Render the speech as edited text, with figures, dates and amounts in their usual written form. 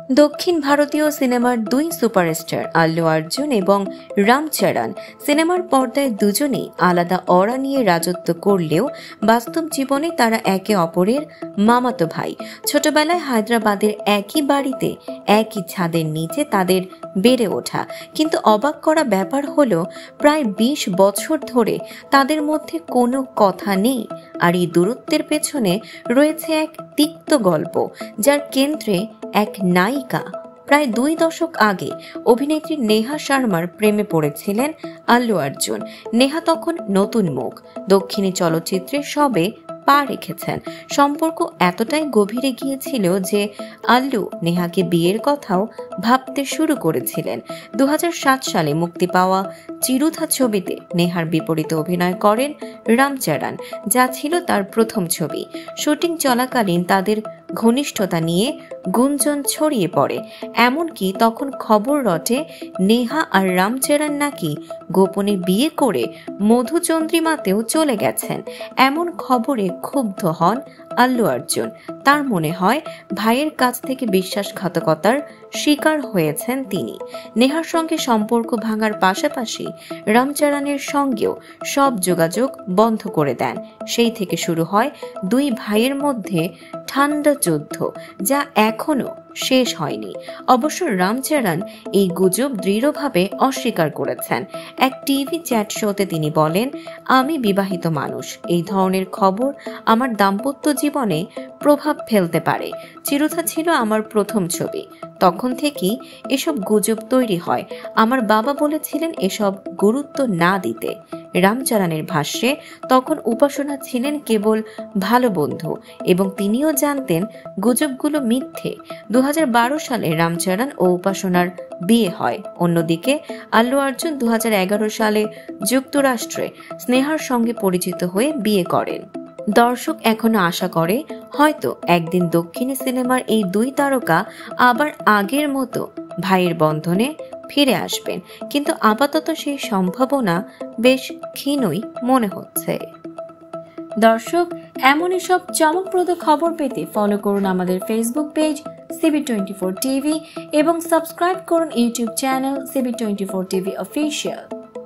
দক্ষিণ ভারতীয় সিনেমার দুই সুপারস্টার আল্লু অর্জুন এবং রামচরণ সিনেমার পর্দায় দুজনেই আলাদা অরা নিয়ে রাজত্ব করলেও বাস্তব জীবনে তারা একে অপরের মামাতো ভাই। ছোটবেলায় হায়দ্রাবাদের একই বাড়িতে একই ছাদের নিচে তাদের বেড়ে ওঠা, কিন্তু অবাক করা ব্যাপার হলো প্রায় ২০ বছর ধরে তাদের মধ্যে কোনো কথা নেই। আর এই দূরত্বের পেছনে রয়েছে এক তিক্ত গল্প, যার কেন্দ্রে এক নায়িকা। প্রায় ২ দশক আগে অভিনেত্রী নেহা শর্মার প্রেমে পড়েছিলেন আল্লু অর্জুন। নেহা তখন নতুন মুখ, দক্ষিণী চলচ্চিত্রে সবে পা রেখেছেন। সম্পর্ক এতটাই গভীরে গিয়েছিল যে আল্লু নেহাকে বিয়ের কথাও ভাবতে শুরু করেছিলেন। ২০০৭ সালে মুক্তি পাওয়া চিরুথা ছবিতে নেহার বিপরীতে অভিনয় করেন রামচরণ, যা ছিল তার প্রথম ছবি। শুটিং চলাকালীন তাদের ঘনিষ্ঠতা নিয়ে গুঞ্জন ছড়িয়ে পড়ে, এমনকি তখন খবর রটে নেহা আর রামচরণ নাকি গোপনে বিয়ে করে মধুচন্দ্রিমাতেও চলে গেছেন। এমন খবরে ক্ষুব্ধ হন আল্লু অর্জুন। তার মনে হয় ভাইয়ের কাছ থেকে বিশ্বাসঘাতকতার শিকার হয়েছেন তিনি। নেহার সঙ্গে সম্পর্ক ভাঙার পাশাপাশি রামচরণের সঙ্গেও সব যোগাযোগ বন্ধ করে দেন। সেই থেকে শুরু হয় দুই ভাইয়ের মধ্যে ঠান্ডা যুদ্ধ, যা এখনো শেষ হয়নি। অবশ্য রামচরণ এই গুজব দৃঢ়ভাবে অস্বীকার করেছেন। এক টিভি চ্যাট শোতে তিনি বলেন, আমি বিবাহিত মানুষ, এই ধরনের খবর আমার দাম্পত্য জীবনে প্রভাব ফেলতে পারে। চিরুথা ছিল আমার প্রথম ছবি, তখন থেকেই এসব গুজব তৈরি হয়। আমার বাবা বলেছিলেন এসব গুরুত্ব না দিতে। রামচরণের ভাষ্যে তখন উপাসনা ছিলেন কেবল ভালো বন্ধু এবং তিনিও জানতেন গুজবগুলো মিথ্যে। ২০১২ সালে রামচরণ ও উপাসনার বিয়ে হয়। অন্যদিকে আল্লু অর্জুন ২০১১ সালে যুক্তরাষ্ট্রে স্নেহার সঙ্গে পরিচিত হয়ে বিয়ে করেন। দর্শক এখনো আশা করে হয়তো একদিন দক্ষিণী সিনেমার এই দুই তারকা আবার আগের মতো ভাইয়ের বন্ধনে ফিরে আসবেন, কিন্তু আপাতত সেই সম্ভাবনা বেশ ক্ষীণই মনে হচ্ছে। দর্শক, এমনই সব চমকপ্রদ খবর পেতে ফলো করুন আমাদের ফেসবুক পেজ CB24 টিভি এবং সাবস্ক্রাইব করুন YouTube channel CB24 TV official.